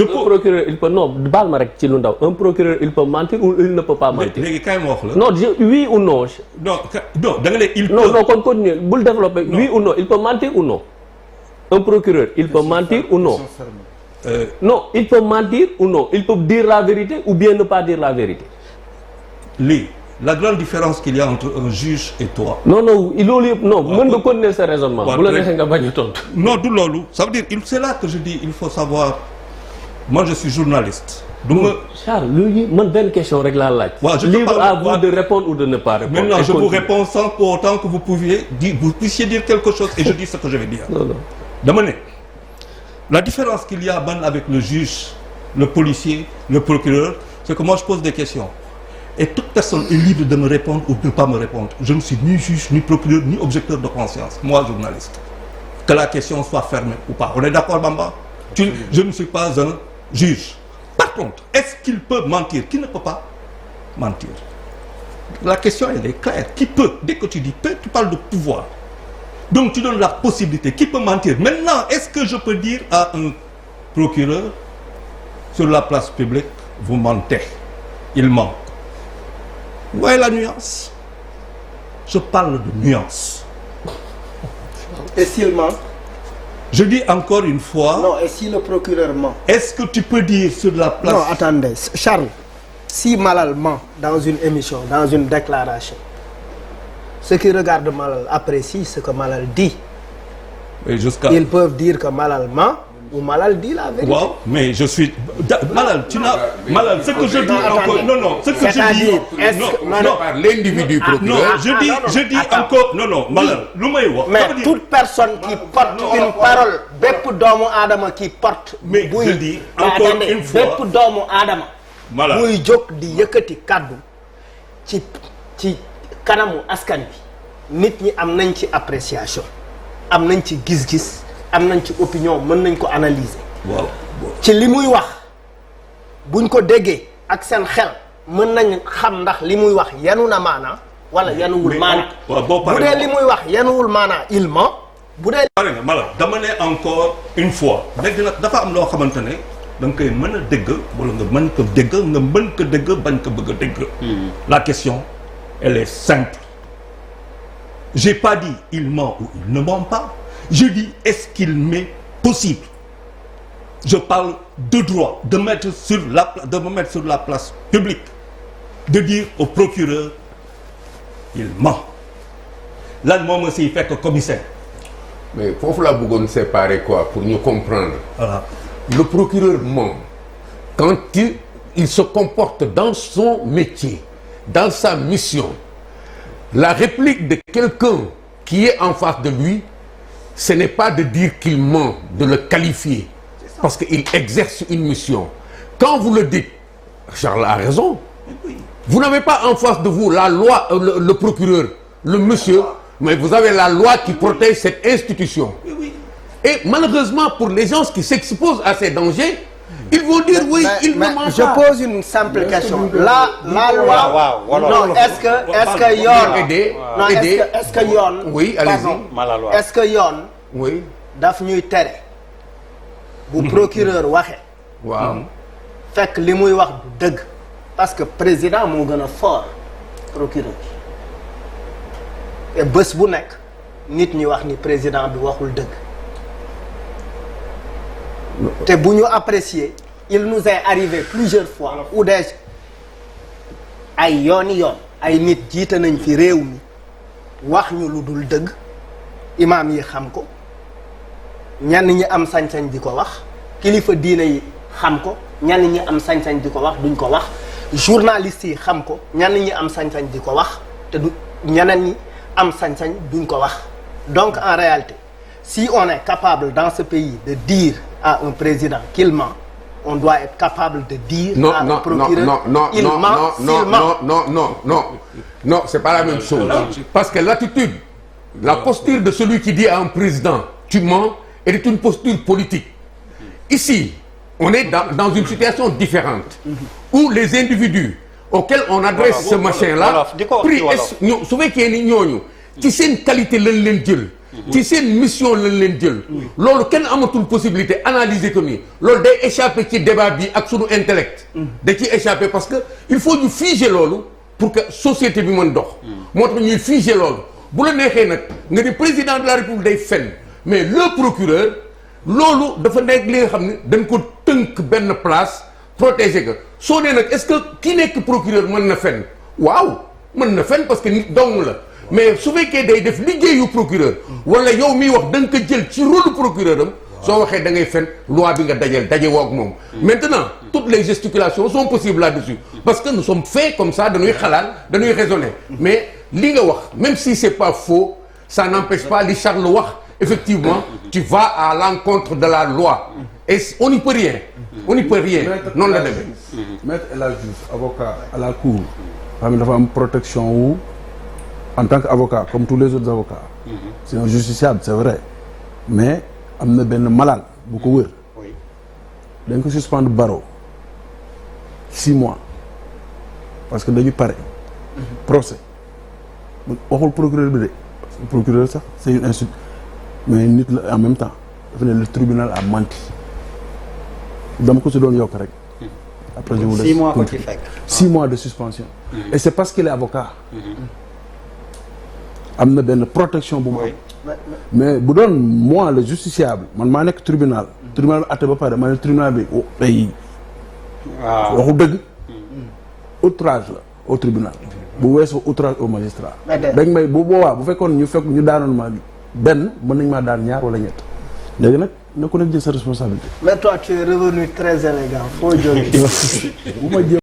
un procureur il peut non baal ma rek ci lu ndaw un procureur il peut mentir ou il ne peut pas mentir. léegi kay ma wax la. non oui ou non. non da nga ne il peut. non kon continuer bul développer oui ou non il peut mentir ou non. un procureur il peut mentir ou non. non il peut mentir ou non il peut dire la vérité ou bien ne pas dire la vérité. lii la grande différence qu'il y a entre un juge et toi. non loolu yëpp non mën nga continuer sa raisonnement. bu la neexee nga bañ a tontu. non du loolu ça veut dire c'est là que je dis il faut savoir moi je suis journaliste. Charles léegi man benn question rek laa laaj. waaw libre à vous de répondre ou de ne pas répondre. maintenant je vous réponds sans pour autant que vous puissiez dire quelque chose et je dis ce que je vais dire. non dama ne la différence qu'il y a avec le juge le policier le procureur c'est que moi je pose des questions. Et toute personne est libre de me répondre ou de ne pas me répondre. Je ne suis ni juge, ni procureur, ni objecteur de conscience. Moi, journaliste. Que la question soit fermée ou pas. On est d'accord, Bamba? Je ne suis pas un juge. Par contre, est-ce qu'il peut mentir? Qui ne peut pas mentir? La question, elle est claire. Qui peut? Dès que tu dis peut, tu parles de pouvoir. Donc, tu donnes la possibilité. Qui peut mentir? Maintenant, est-ce que je peux dire à un procureur, sur la place publique, vous mentez? Il ment. Vous voyez la nuance? Je parle de nuance. Et s'il ment? Je dis encore une fois... Non, et si le procureur ment? Est-ce que tu peux dire sur la place... Non, attendez. Charles, si Malal ment dans une émission, dans une déclaration, ceux qui regardent Malal apprécient ce que Malal dit. Et ils peuvent dire que Malal ment ou Malal dit la vérité. Wow, mais je suis... Malal, tu n'as... Malal, ce que je dis encore... Non, ce que je dis... Non, par l'individu procureur... Non, je dis encore... Non, Malal, lu may wax... Mais toute personne qui porte une parole, bépp doomu aadama qui porte... Mais je dis encore une fois... bépp doomu aadama... Malal buy jóg di yëkkati kàddu ci kanamu askan bi nit ñi am nañ ci appréciation am nañ ci gis-gis am nañ ci opinion mën nañ ko analyser. waaw ci li muy wax buñ ko déggee ak seen xel mën nañ xam ndax li muy wax yanu na maanaa wala yanuwul maanaa. bu dee li muy wax yanuwul maanaa il ment. bu dee. pare nga Malal dama ne encore une fois. léegi nag dafa am loo xamante ne da nga koy mën a dégg wala nga mën ko dégg nga mën ko dégg bañ ko bëgg a dégg. La question elle est simple. J'ai pas dit il ment ou il ne ment pas. Je dis est-ce qu'il m'est possible. Je parle de droit de me mettre sur la place publique de dire au procureur il ment lan moom nga siy fekk commissaire. mais foofu laa bëggoon séparer quoi pour ñu comprendre. Voilà. Le procureur ment quand il se comporte dans son métier, dans sa mission. La réplique de quelqu'un qui est en face de lui, ce n'est pas de dire qu'il ment, de le qualifier, parce qu'il exerce une mission. Quand vous le dites, Charles a raison. Vous n'avez pas en face de vous la loi, le procureur, le monsieur, mais vous avez la loi qui protège cette institution. Et malheureusement, pour les gens qui s'exposent à ces dangers, ils vont dire oui, il ne ment pas. Je pose une simple question. La loi. Non, est-ce que yoon. Est-ce que yoon. Oui, allez-y. Est-ce que yoon. Oui. daf ñuy tere. bu procureur waxee. waaw. fekk li muy wax du dëgg. parce que président moo gën a fort procureur. et bés bu nekk nit ñi wax ni président bi waxul dëgg. te bu ñu apprécier il nous est arrivé plusieurs fois ou des ay yoon ay nit jiite nañ fi réew mi wax ñu lu dul dëgg imaam yi xam ko ñenn ñi am sañ-sañ di ko wax kilifa diine yi xam ko ñenn ñi am sañ-sañ di ko wax duñ ko wax journalistes yi xam ko ñenn ñi am sañ-sañ di ko wax te du ñeneen ñi am sañ-sañ duñ ko wax. Donc en réalité si on est capable dans ce pays de dire à un président qu'il ment, on doit être capable de dire à un procureur il ment. Non, c'est pas la même chose. Parce que l'attitude, la posture de celui qui dit à un président tu mens est une posture politique. Ici, on est dans une situation différente où les individus auxquels on adresse ce machin-là, su fekkee ni ñooñu ci seen qualité lañ leen jël ci seen mission lañ leen jël loolu kenn amatul possibilité analyser ko nii loolu day échapper ci débat bi ak sunu intellect da ciy échapper parce que il faut ñu figer loolu pour que société bi mën dox moo tax ñuy figer loolu bu la neexee nag nga ni président de la république day fen mais le procureur loolu dafa nekk li nga xam ne dañ ko tënk benn place protéger ko soo nee nag est-ce que ki nekk procureur mën na fen waaw mën na fen parce que nit dong la mais su fekkee day def liggéeyu procureur wala yow miy wax da nga ko jël ci rôle procureur am soo waxee da ngay fen loi bi nga daje woo ak moom maintenant toutes les gesticulations sont possibles là-dessus parce que nous sommes faits comme ça dañuy xalaat dañuy raisonner mais li nga wax même si c'est pas faux ça n'empêche pas li Charles wax effectivement tu vas à l'encontre de la loi et on n'y peut rien noonu la demee Maître El Hadji Diouf avocat à la cour xam ne dafa am protection wu en tant qu'avocat comme tous les autres avocats c'est un justiciable c'est vrai mais am na benn malal bu ko wër dañ ko suspendre barreau 6 mois parce que dañu pare procès waxul procureur bi de parce que procureur sax c'est une institution mais nit la en même temps dafa ne le tribunal a menti dama ko si doon yokk rek après je vous laisse 6 mois ko ci fekk 6 mois de suspension et c'est parce qu'il est avocat am na benn protection bu mu am mais bu doon moi le justiciable man maa nekk tribunal bi atte ba pare ma ne tribunal bi day waxu dëgg outrage la au tribunal bu weesoo outrage au magistrat dañ may bu boobaa bu fekkoon ñu daanoon ma benn mën nañ maa daan ñaar wala ñett léegi nag na ko nekk jël sa responsabilité mais toi tu es revenu très élégant foo jógee bu ma jéem